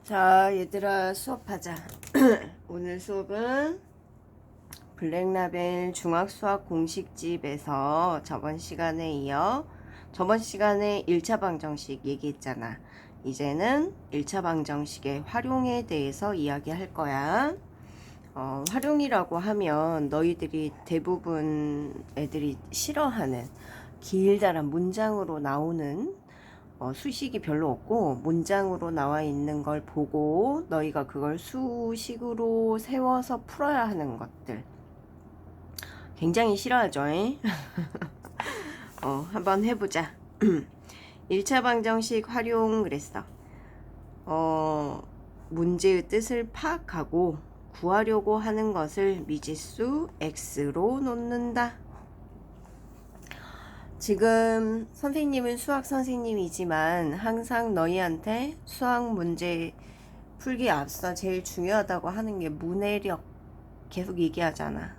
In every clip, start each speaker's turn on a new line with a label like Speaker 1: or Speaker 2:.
Speaker 1: 자, 얘들아, 수업하자. 오늘 수업은 블랙라벨 중학수학 공식집에서 저번 시간에 이어 저번 시간에 1차 방정식 얘기했잖아. 이제는 1차 방정식의 활용에 대해서 이야기할 거야. 활용이라고 하면 너희들이 대부분 애들이 싫어하는 길다란 문장으로 나오는 수식이 별로 없고 문장으로 나와 있는 걸 보고 너희가 그걸 수식으로 세워서 풀어야 하는 것들 굉장히 싫어하죠. 한번 해보자. 1차 방정식 활용 그랬어. 문제의 뜻을 파악하고 구하려고 하는 것을 미지수 x로 놓는다. 지금 선생님은 수학 선생님이지만 항상 너희한테 수학 문제 풀기 앞서 제일 중요하다고 하는 게 문해력 계속 얘기하잖아.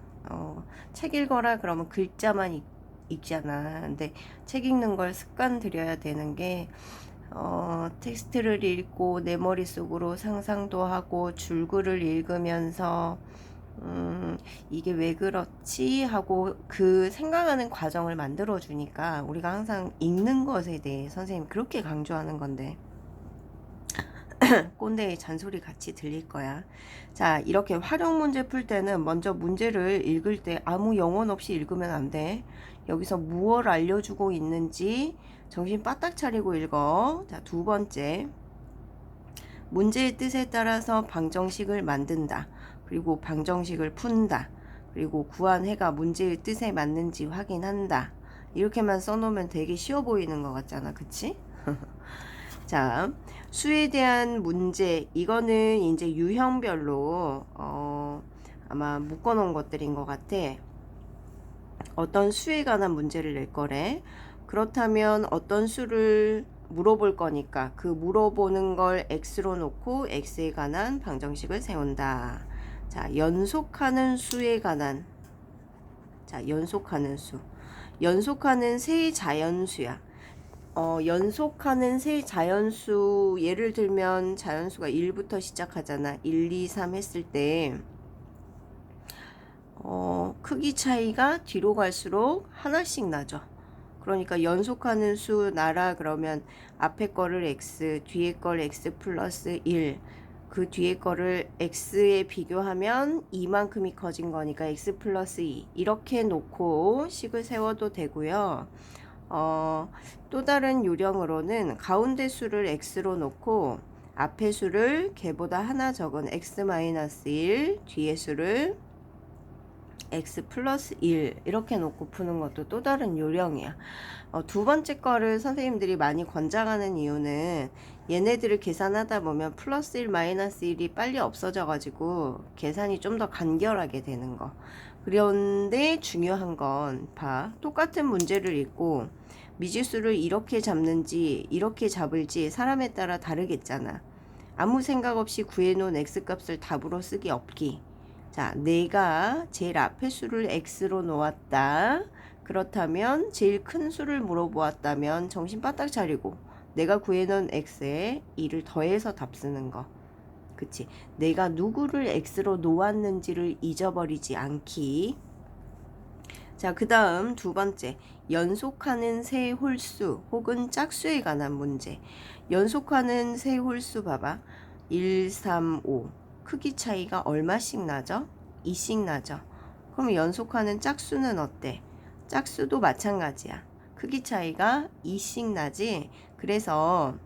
Speaker 1: 책 읽어라 그러면 글자만 읽잖아. 근데 책 읽는 걸 습관 들여야 되는 게 텍스트를 읽고 내 머릿속으로 상상도 하고 줄글을 읽으면서 이게 왜 그렇지 하고 그 생각하는 과정을 만들어 주니까 우리가 항상 읽는 것에 대해 선생님이 그렇게 강조하는 건데 꼰대의 잔소리 같이 들릴 거야. 자, 이렇게 활용 문제 풀 때는 먼저 문제를 읽을 때 아무 영혼 없이 읽으면 안 돼. 여기서 무엇을 알려주고 있는지 정신 바짝 차리고 읽어. 자, 두 번째, 문제의 뜻에 따라서 방정식을 만든다. 그리고 방정식을 푼다. 그리고 구한 해가 문제의 뜻에 맞는지 확인한다. 이렇게만 써놓으면 되게 쉬워 보이는 것 같잖아. 그치? 자, 수에 대한 문제, 이거는 이제 유형별로 아마 묶어놓은 것들인 것 같아. 어떤 수에 관한 문제를 낼 거래. 그렇다면 어떤 수를 물어볼 거니까 그 물어보는 걸 x로 놓고 x에 관한 방정식을 세운다. 자, 연속하는 수에 관한, 자, 연속하는 수. 연속하는 세 자연수야. 연속하는 세 자연수, 예를 들면 자연수가 1부터 시작하잖아. 1, 2, 3 했을 때 크기 차이가 뒤로 갈수록 하나씩 나죠. 그러니까 연속하는 수 나라 그러면 앞에 거를 x, 뒤에 걸 x 플러스 1, 그 뒤에 거를 x에 비교하면 이만큼이 커진 거니까 x 플러스 2 이렇게 놓고 식을 세워도 되고요. 또 다른 요령으로는 가운데 수를 x로 놓고 앞에 수를 걔보다 하나 적은 x-1, 뒤에 수를 x 플러스 1 이렇게 놓고 푸는 것도 또 다른 요령이야. 두 번째 거를 선생님들이 많이 권장하는 이유는 얘네들을 계산하다 보면 플러스 1 마이너스 1이 빨리 없어져 가지고 계산이 좀 더 간결하게 되는 거. 그런데 중요한 건 봐, 똑같은 문제를 읽고 미지수를 이렇게 잡는지 이렇게 잡을지 사람에 따라 다르겠잖아. 아무 생각 없이 구해놓은 x값을 답으로 쓰기 없기. 자, 내가 제일 앞에 수를 x로 놓았다. 그렇다면 제일 큰 수를 물어보았다면 정신 바짝 차리고 내가 구해놓은 x에 2를 더해서 답 쓰는 거. 그치? 내가 누구를 x로 놓았는지를 잊어버리지 않기. 자, 그 다음 두 번째, 연속하는 세 홀수 혹은 짝수에 관한 문제. 연속하는 세 홀수 봐봐. 1, 3, 5 크기 차이가 얼마씩 나죠? 2씩 나죠. 그럼 연속하는 짝수는 어때? 짝수도 마찬가지야. 크기 차이가 2씩 나지. 그래서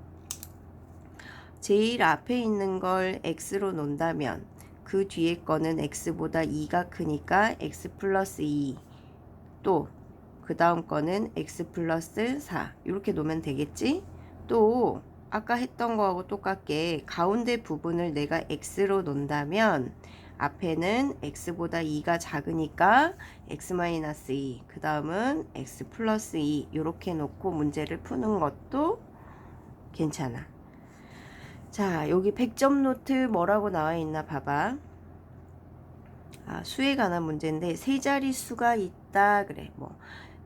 Speaker 1: 제일 앞에 있는 걸 x로 놓는다면 그 뒤에 거는 x보다 2가 크니까 x 플러스 2, 또 그 다음 거는 x 플러스 4 이렇게 놓으면 되겠지. 또 아까 했던 거하고 똑같게 가운데 부분을 내가 x로 놓는다면 앞에는 x보다 2가 작으니까 x-2, 그 다음은 x 플러스 2 이렇게 놓고 문제를 푸는 것도 괜찮아. 자, 여기 100점 노트 뭐라고 나와 있나 봐봐. 수에 관한 문제인데 세 자리 수가 있다 그래. 뭐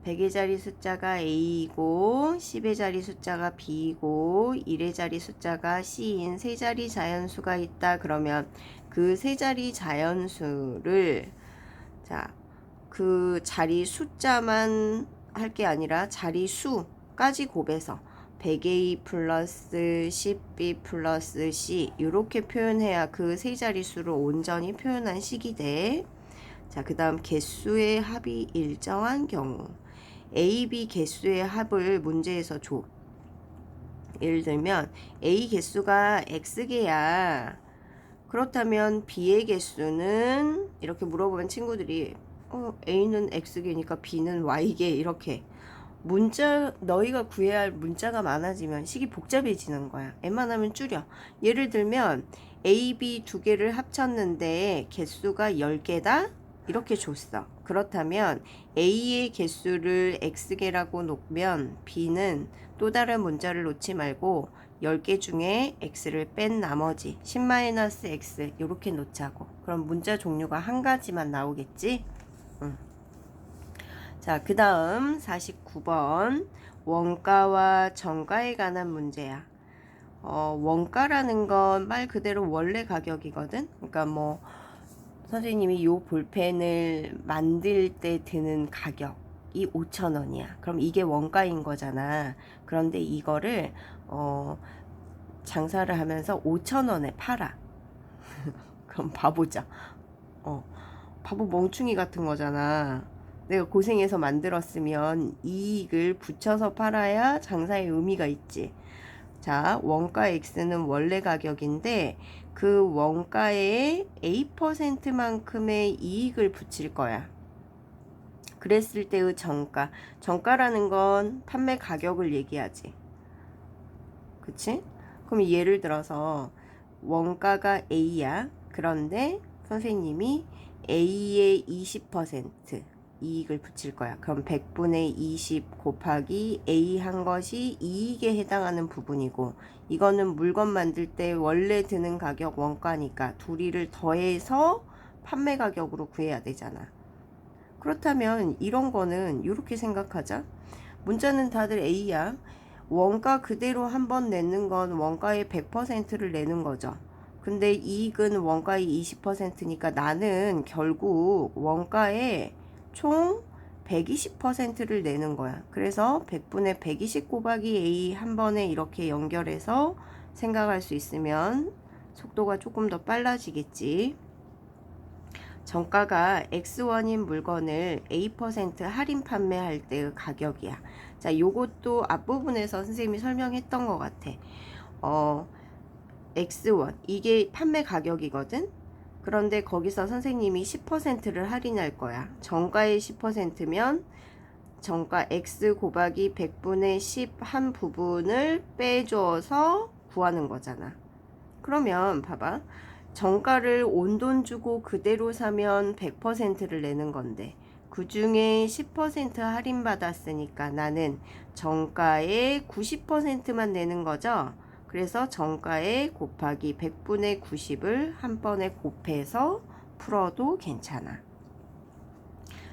Speaker 1: 100의 자리 숫자가 A이고 10의 자리 숫자가 B이고 1의 자리 숫자가 C인 세 자리 자연수가 있다. 그러면 그 세 자리 자연수를 자, 그 자리 숫자만 할 게 아니라 자리 수까지 곱해서 100A 플러스 10B 플러스 C 이렇게 표현해야 그 세 자릿수를 온전히 표현한 식이 돼. 자, 그 다음 개수의 합이 일정한 경우 A, B 개수의 합을 문제에서 줘. 예를 들면 A 개수가 X개야. 그렇다면 B의 개수는 이렇게 물어보면 친구들이 A는 X개니까 B는 Y개 이렇게 너희가 구해야 할 문자가 많아지면 식이 복잡해지는 거야. 웬만하면 줄여. 예를 들면 A, B 두 개를 합쳤는데 개수가 10개다? 이렇게 줬어. 그렇다면 A의 개수를 X개라고 놓으면 B는 또 다른 문자를 놓지 말고 10개 중에 X를 뺀 나머지 10-X 이렇게 놓자고. 그럼 문자 종류가 한 가지만 나오겠지? 자, 그 다음 49번 원가와 정가에 관한 문제야. 원가라는 건 말 그대로 원래 가격이거든. 그러니까 뭐 선생님이 요 볼펜을 만들 때 드는 가격이 5,000원이야. 그럼 이게 원가인 거잖아. 그런데 이거를 장사를 하면서 5,000원에 팔아. 그럼 바보자. 바보 멍충이 같은 거잖아. 내가 고생해서 만들었으면 이익을 붙여서 팔아야 장사의 의미가 있지. 자, 원가 X는 원래 가격인데 그 원가에 A%만큼의 이익을 붙일 거야. 그랬을 때의 정가. 정가라는 건 판매 가격을 얘기하지. 그치? 그럼 예를 들어서 원가가 A야. 그런데 선생님이 A의 20% 이익을 붙일 거야. 그럼 100분의 20 곱하기 A 한 것이 이익에 해당하는 부분이고 이거는 물건 만들 때 원래 드는 가격 원가니까 둘이를 더해서 판매 가격으로 구해야 되잖아. 그렇다면 이런 거는 이렇게 생각하자. 문자는 다들 A야. 원가 그대로 한번 내는 건 원가의 100%를 내는 거죠. 근데 이익은 원가의 20%니까 나는 결국 원가의 총 120%를 내는 거야. 그래서 100분의 120 곱하기 A 한 번에 이렇게 연결해서 생각할 수 있으면 속도가 조금 더 빨라지겠지. 정가가 X1인 물건을 A% 할인 판매할 때의 가격이야. 자, 요것도 앞부분에서 선생님이 설명했던 것 같아. X1 이게 판매 가격이거든. 그런데 거기서 선생님이 10%를 할인할 거야. 정가의 10%면 정가 X 곱하기 100분의 10 한 부분을 빼줘서 구하는 거잖아. 그러면 봐봐. 정가를 온돈 주고 그대로 사면 100%를 내는 건데 그 중에 10% 할인 받았으니까 나는 정가의 90%만 내는 거죠. 그래서 정가에 곱하기 100분의 90을 한 번에 곱해서 풀어도 괜찮아.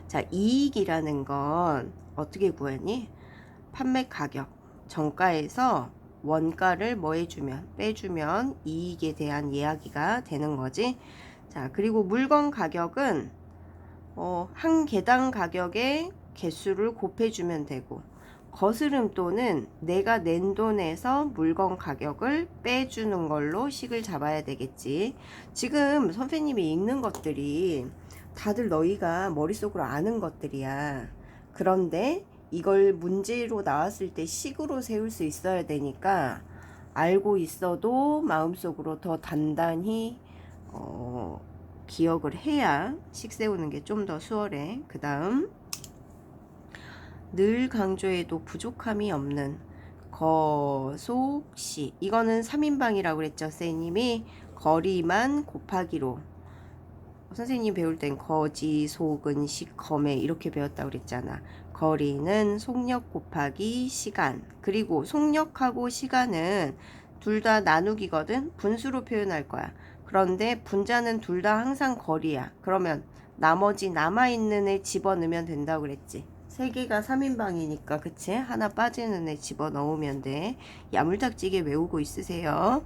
Speaker 1: 자, 이익이라는 건 어떻게 구하니? 판매 가격, 정가에서 원가를 뭐 해주면, 빼주면 이익에 대한 이야기가 되는 거지. 자, 그리고 물건 가격은 한 개당 가격의 개수를 곱해주면 되고 거스름돈은 내가 낸 돈에서 물건 가격을 빼주는 걸로 식을 잡아야 되겠지. 지금 선생님이 읽는 것들이 다들 너희가 머릿속으로 아는 것들이야. 그런데 이걸 문제로 나왔을 때 식으로 세울 수 있어야 되니까 알고 있어도 마음속으로 더 단단히 기억을 해야 식 세우는 게 좀 더 수월해. 그 다음 늘 강조해도 부족함이 없는 거속시 이거는 3인방이라고 그랬죠. 선생님이 거리만 곱하기로 선생님 배울 땐 거지, 속은, 시커매 이렇게 배웠다고 그랬잖아. 거리는 속력 곱하기 시간. 그리고 속력하고 시간은 둘 다 나누기거든. 분수로 표현할 거야. 그런데 분자는 둘 다 항상 거리야. 그러면 나머지 남아있는 애 집어넣으면 된다고 그랬지. 3개가 3인방이니까 그치? 하나 빠지는 애 집어넣으면 돼. 야물딱지게 외우고 있으세요.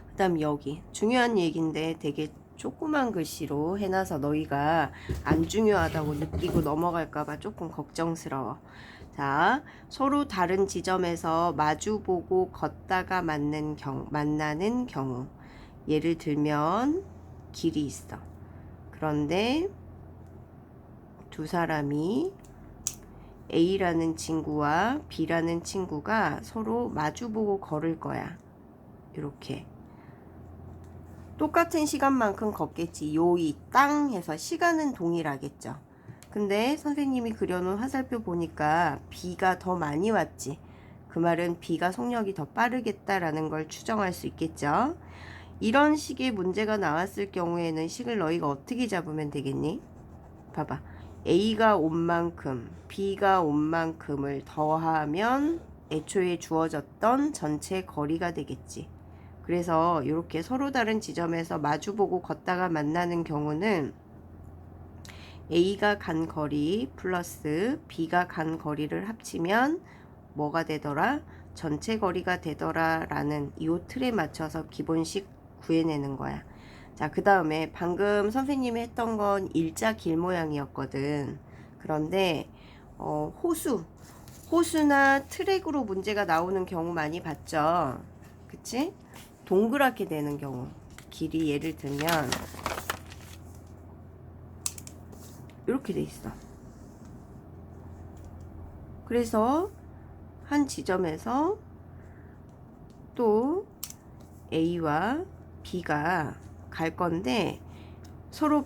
Speaker 1: 그 다음 여기 중요한 얘기인데 되게 조그만 글씨로 해놔서 너희가 안 중요하다고 느끼고 넘어갈까봐 조금 걱정스러워. 자, 서로 다른 지점에서 마주보고 걷다가 만나는 경우. 예를 들면 길이 있어. 그런데 두 사람이 A라는 친구와 B라는 친구가 서로 마주보고 걸을 거야. 이렇게. 똑같은 시간만큼 걷겠지. 요이 땅 해서 시간은 동일하겠죠. 근데 선생님이 그려놓은 화살표 보니까 B가 더 많이 왔지. 그 말은 B가 속력이 더 빠르겠다라는 걸 추정할 수 있겠죠. 이런 식의 문제가 나왔을 경우에는 식을 너희가 어떻게 잡으면 되겠니? 봐봐. A가 온 만큼 B가 온 만큼을 더하면 애초에 주어졌던 전체 거리가 되겠지. 그래서 이렇게 서로 다른 지점에서 마주보고 걷다가 만나는 경우는 A가 간 거리 플러스 B가 간 거리를 합치면 뭐가 되더라? 전체 거리가 되더라 라는 이 틀에 맞춰서 기본식 구해내는 거야. 자, 그 다음에 방금 선생님이 했던 건 일자 길 모양이었거든. 그런데 호수나 트랙으로 문제가 나오는 경우 많이 봤죠. 그치? 동그랗게 되는 경우. 길이 예를 들면 이렇게 돼 있어. 그래서 한 지점에서 또 A와 B가 갈 건데 서로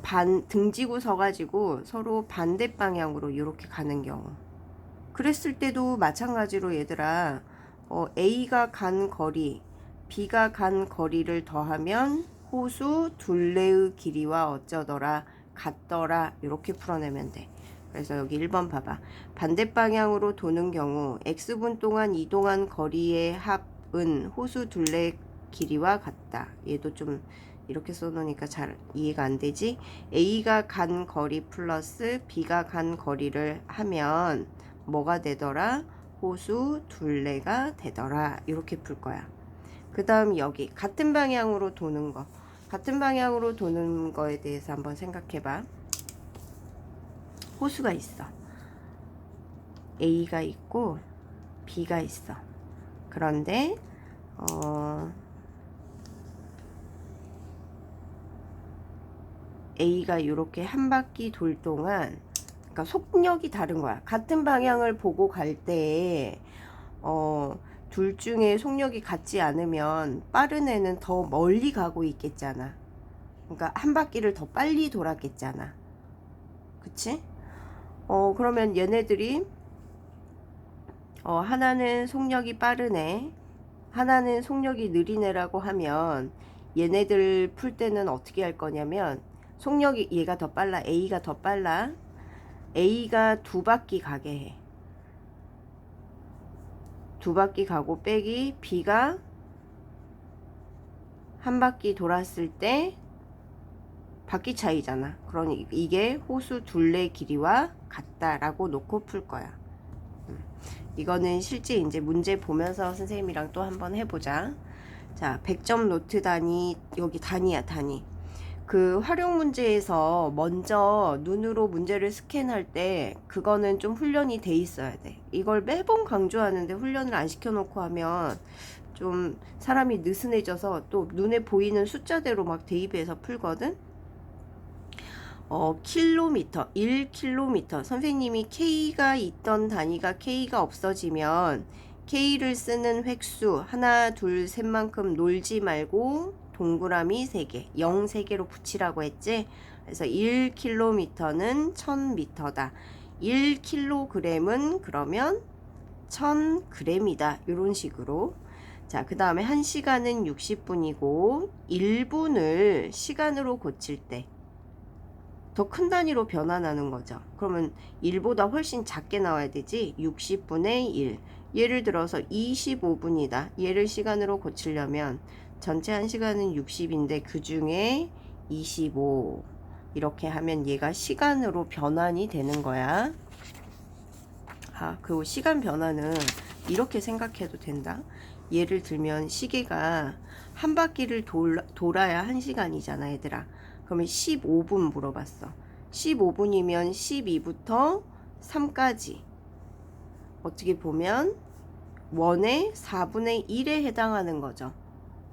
Speaker 1: 등지고 서가지고 서로 반대 방향으로 이렇게 가는 경우. 그랬을 때도 마찬가지로 얘들아, A가 간 거리, B가 간 거리를 더하면 호수 둘레의 길이와 어쩌더라, 같더라, 이렇게 풀어내면 돼. 그래서 여기 1번 봐봐. 반대 방향으로 도는 경우 X분 동안 이동한 거리의 합은 호수 둘레의 길이와 같다. 얘도 좀 이렇게 써놓으니까 잘 이해가 안 되지? A가 간 거리 플러스 B가 간 거리를 하면 뭐가 되더라? 호수 둘레가 되더라. 이렇게 풀 거야. 그 다음 여기 같은 방향으로 도는 거. 같은 방향으로 도는 거에 대해서 한번 생각해 봐. 호수가 있어. A가 있고 B가 있어. 그런데 A가 이렇게 한 바퀴 돌 동안, 그러니까 속력이 다른 거야. 같은 방향을 보고 갈 때, 둘 중에 속력이 같지 않으면 빠른 애는 더 멀리 가고 있겠잖아. 그러니까 한 바퀴를 더 빨리 돌았겠잖아. 그치? 그러면 얘네들이, 하나는 속력이 빠른 애, 하나는 속력이 느린 애라고 하면 얘네들 풀 때는 어떻게 할 거냐면, 속력이 얘가 더 빨라. A가 더 빨라. A가 두 바퀴 가게 해. 두 바퀴 가고 빼기 B가 한 바퀴 돌았을 때 바퀴 차이잖아. 그러니 이게 호수 둘레 길이와 같다라고 놓고 풀 거야. 이거는 실제 이제 문제 보면서 선생님이랑 또 한번 해보자. 자, 100점 노트 단위, 여기 단위야, 단위. 그 활용 문제에서 먼저 눈으로 문제를 스캔할 때 그거는 좀 훈련이 돼 있어야 돼. 이걸 매번 강조하는데 훈련을 안 시켜놓고 하면 좀 사람이 느슨해져서 또 눈에 보이는 숫자대로 막 대입해서 풀거든. 킬로미터, 1킬로미터. 선생님이 K가 있던 단위가 K가 없어지면 K를 쓰는 획수 하나, 둘, 셋만큼 놀지 말고 동그라미 3개, 0 3개로 붙이라고 했지. 그래서 1km는 1000m다. 1kg은 그러면 1000g이다. 이런 식으로. 자, 그 다음에 1시간은 60분이고 1분을 시간으로 고칠 때 더 큰 단위로 변환하는 거죠. 그러면 1보다 훨씬 작게 나와야 되지. 60분의 1. 예를 들어서 25분이다. 얘를 시간으로 고치려면 전체 1시간은 60인데 그 중에 25 이렇게 하면 얘가 시간으로 변환이 되는 거야. 봐. 그 시간 변화는 이렇게 생각해도 된다. 예를 들면 시계가 한 바퀴를 돌아야 1시간이잖아, 얘들아. 그러면 15분 물어봤어. 15분이면 12부터 3까지. 어떻게 보면 원의 4분의 1에 해당하는 거죠.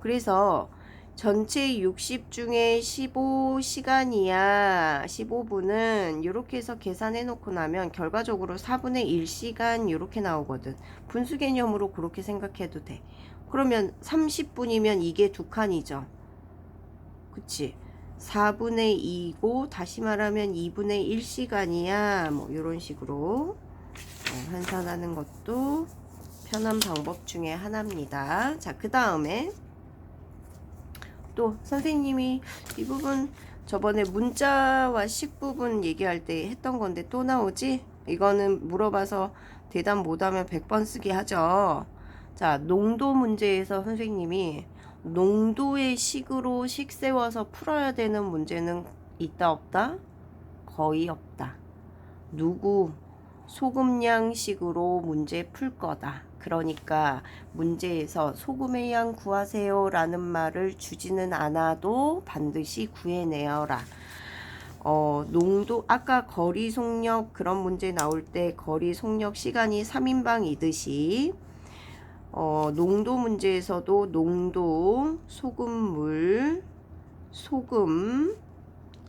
Speaker 1: 그래서 전체 60 중에 15시간이야. 15분은 이렇게 해서 계산해 놓고 나면 결과적으로 4분의 1시간 이렇게 나오거든. 분수 개념으로 그렇게 생각해도 돼. 그러면 30분이면 이게 2칸이죠. 그치? 4분의 2고 다시 말하면 2분의 1시간이야. 뭐 이런 식으로 환산하는 것도 편한 방법 중에 하나입니다. 자, 그 다음에 또 선생님이 이 부분 저번에 문자와 식 부분 얘기할 때 했던 건데 또 나오지? 이거는 물어봐서 대답 못하면 100번 쓰기 하죠. 자, 농도 문제에서 선생님이 농도의 식으로 식 세워서 풀어야 되는 문제는 있다 없다? 거의 없다. 누구? 소금량식으로 문제 풀 거다. 그러니까 문제에서 소금의 양 구하세요 라는 말을 주지는 않아도 반드시 구해내어라. 농도, 아까 거리 속력 그런 문제 나올 때 거리 속력 시간이 3인방이듯이 농도 문제에서도 농도, 소금물, 소금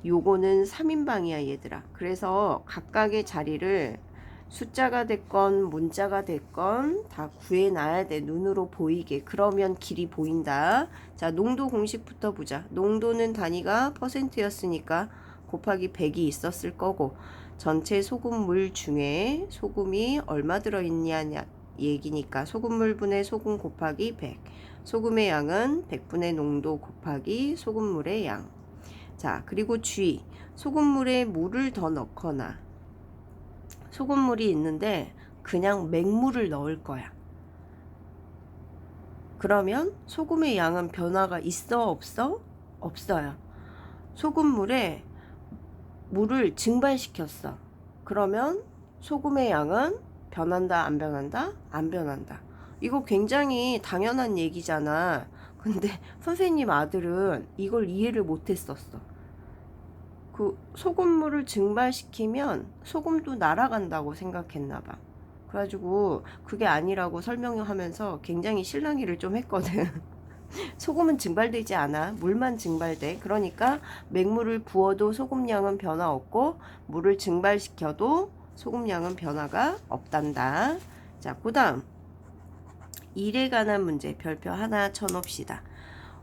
Speaker 1: 요거는 3인방이야 얘들아. 그래서 각각의 자리를 숫자가 됐건 문자가 됐건 다 구해놔야 돼. 눈으로 보이게. 그러면 길이 보인다. 자, 농도 공식부터 보자. 농도는 단위가 %였으니까 곱하기 100이 있었을 거고, 전체 소금물 중에 소금이 얼마 들어있냐 얘기니까 소금물 분의 소금 곱하기 100. 소금의 양은 100분의 농도 곱하기 소금물의 양. 자, 그리고 주의. 소금물에 물을 더 넣거나 소금물이 있는데 그냥 맹물을 넣을 거야. 그러면 소금의 양은 변화가 있어 없어? 없어요. 소금물에 물을 증발시켰어. 그러면 소금의 양은 변한다 안 변한다? 안 변한다. 이거 굉장히 당연한 얘기잖아. 근데 선생님 아들은 이걸 이해를 못했었어. 그 소금물을 증발시키면 소금도 날아간다고 생각했나봐. 그래가지고 그게 아니라고 설명하면서 굉장히 실랑이를 좀 했거든. 소금은 증발되지 않아. 물만 증발돼. 그러니까 맹물을 부어도 소금량은 변화 없고 물을 증발시켜도 소금량은 변화가 없단다. 자, 그 다음 일에 관한 문제 별표 하나 쳐놓읍시다.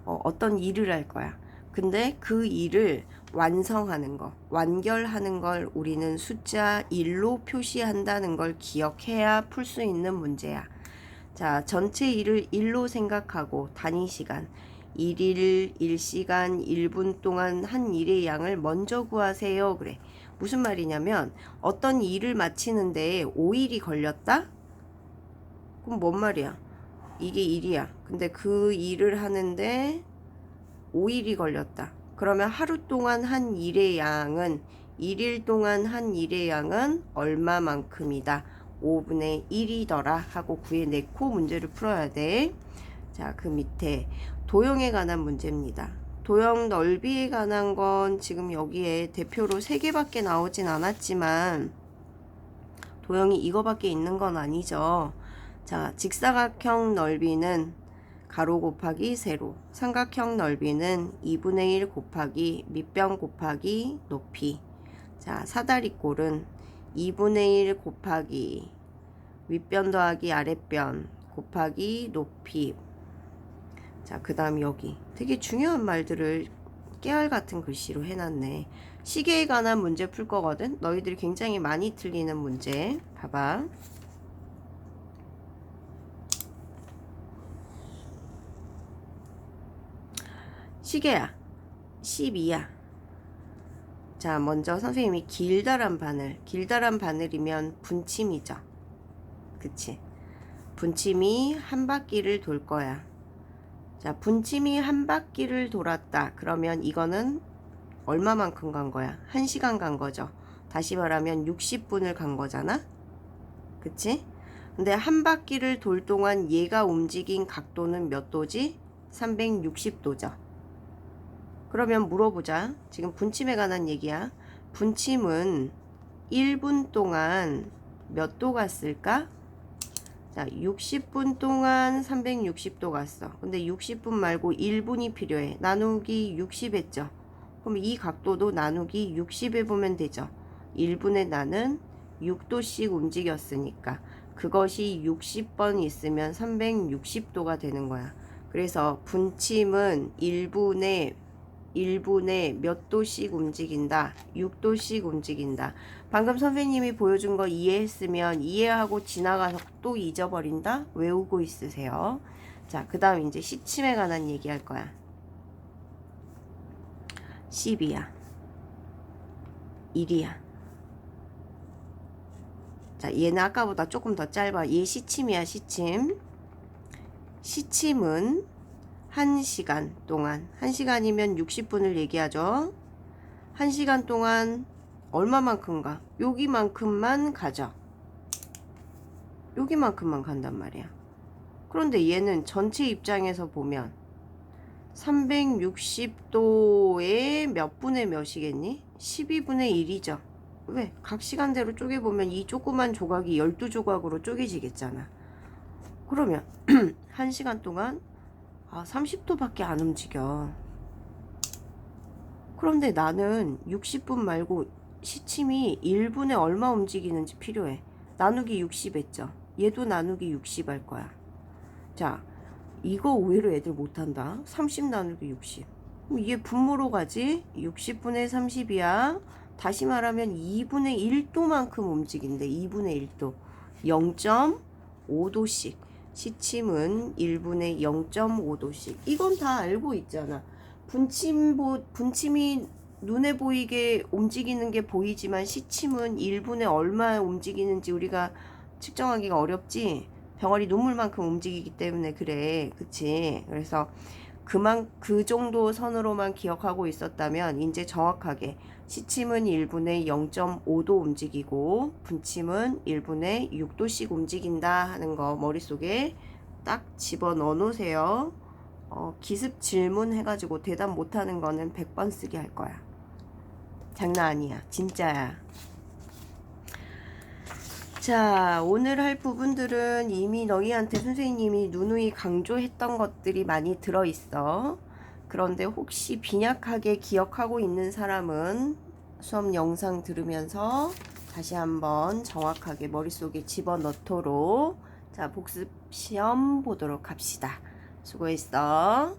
Speaker 1: 어떤 일을 할 거야. 근데 그 일을 완성하는 거, 완결하는 걸 우리는 숫자 1로 표시한다는 걸 기억해야 풀 수 있는 문제야. 자, 전체 일을 1로 생각하고 단위 시간 1일 1시간 1분 동안 한 일의 양을 먼저 구하세요. 그래. 무슨 말이냐면 어떤 일을 마치는데 5일이 걸렸다? 그럼 뭔 말이야? 이게 일이야. 근데 그 일을 하는데 5일이 걸렸다. 그러면 하루 동안 한 일의 양은 1일 동안 한 일의 양은 얼마만큼이다. 5분의 1이더라 하고 구해내고 문제를 풀어야 돼. 자, 그 밑에 도형에 관한 문제입니다. 도형 넓이에 관한 건 지금 여기에 대표로 3개밖에 나오진 않았지만 도형이 이거밖에 있는 건 아니죠. 자, 직사각형 넓이는 가로 곱하기 세로, 삼각형 넓이는 2분의 1 곱하기 밑변 곱하기 높이. 자, 사다리꼴은 2분의 1 곱하기 윗변 더하기 아랫변 곱하기 높이. 자, 그 다음 여기 되게 중요한 말들을 깨알 같은 글씨로 해놨네. 시계에 관한 문제 풀 거거든. 너희들이 굉장히 많이 틀리는 문제 봐봐. 시계야 12야. 자, 먼저 선생님이 길다란 바늘, 길다란 바늘이면 분침이죠. 그치? 분침이 한 바퀴를 돌 거야. 자, 분침이 한 바퀴를 돌았다. 그러면 이거는 얼마만큼 간 거야? 1시간 간 거죠. 다시 말하면 60분을 간 거잖아. 그치? 근데 한 바퀴를 돌 동안 얘가 움직인 각도는 몇 도지? 360도죠. 그러면 물어보자. 지금 분침에 관한 얘기야. 분침은 1분 동안 몇 도 갔을까? 자, 60분 동안 360도 갔어. 근데 60분 말고 1분이 필요해. 나누기 60 했죠. 그럼 이 각도도 나누기 60 해보면 되죠. 1분에 나는 6도씩 움직였으니까 그것이 60번 있으면 360도가 되는 거야. 그래서 분침은 1분에 몇 도씩 움직인다. 6도씩 움직인다. 방금 선생님이 보여준 거 이해했으면 이해하고 지나가서 또 잊어버린다? 외우고 있으세요. 자, 그 다음 이제 시침에 관한 얘기 할 거야. 10이야. 1이야. 자, 얘는 아까보다 조금 더 짧아. 얘 시침이야, 시침. 시침은 1시간 동안, 1시간이면 60분을 얘기하죠. 1시간 동안 얼마만큼가? 여기만큼만 가죠. 여기만큼만 간단 말이야. 그런데 얘는 전체 입장에서 보면 360도에 몇 분의 몇이겠니? 12분의 1이죠. 왜? 각 시간대로 쪼개보면 이 조그만 조각이 12조각으로 쪼개지겠잖아. 그러면 1시간 동안 30도밖에 안 움직여. 그런데 나는 60분 말고 시침이 1분에 얼마 움직이는지 필요해. 나누기 60 했죠. 얘도 나누기 60 할 거야. 자, 이거 의외로 애들 못한다. 30 나누기 60. 그럼 이게 분모로 가지? 60분의 30이야. 다시 말하면 2분의 1도만큼 움직인대. 2분의 1도. 0.5도씩. 시침은 1분에 0.5도씩. 이건 다 알고 있잖아. 분침이 눈에 보이게 움직이는 게 보이지만 시침은 1분에 얼마 움직이는지 우리가 측정하기가 어렵지. 병아리 눈물만큼 움직이기 때문에 그래. 그치? 그래서 그 정도 선으로만 기억하고 있었다면 이제 정확하게 시침은 1분에 0.5도 움직이고 분침은 1분에 6도씩 움직인다 하는 거 머릿속에 딱 집어넣어 놓으세요. 기습 질문 해가지고 대답 못하는 거는 100번 쓰게 할 거야. 장난 아니야. 진짜야. 자, 오늘 할 부분들은 이미 너희한테 선생님이 누누이 강조했던 것들이 많이 들어있어. 그런데 혹시 빈약하게 기억하고 있는 사람은 수업 영상 들으면서 다시 한번 정확하게 머릿속에 집어넣도록 자, 복습 시험 보도록 합시다. 수고했어.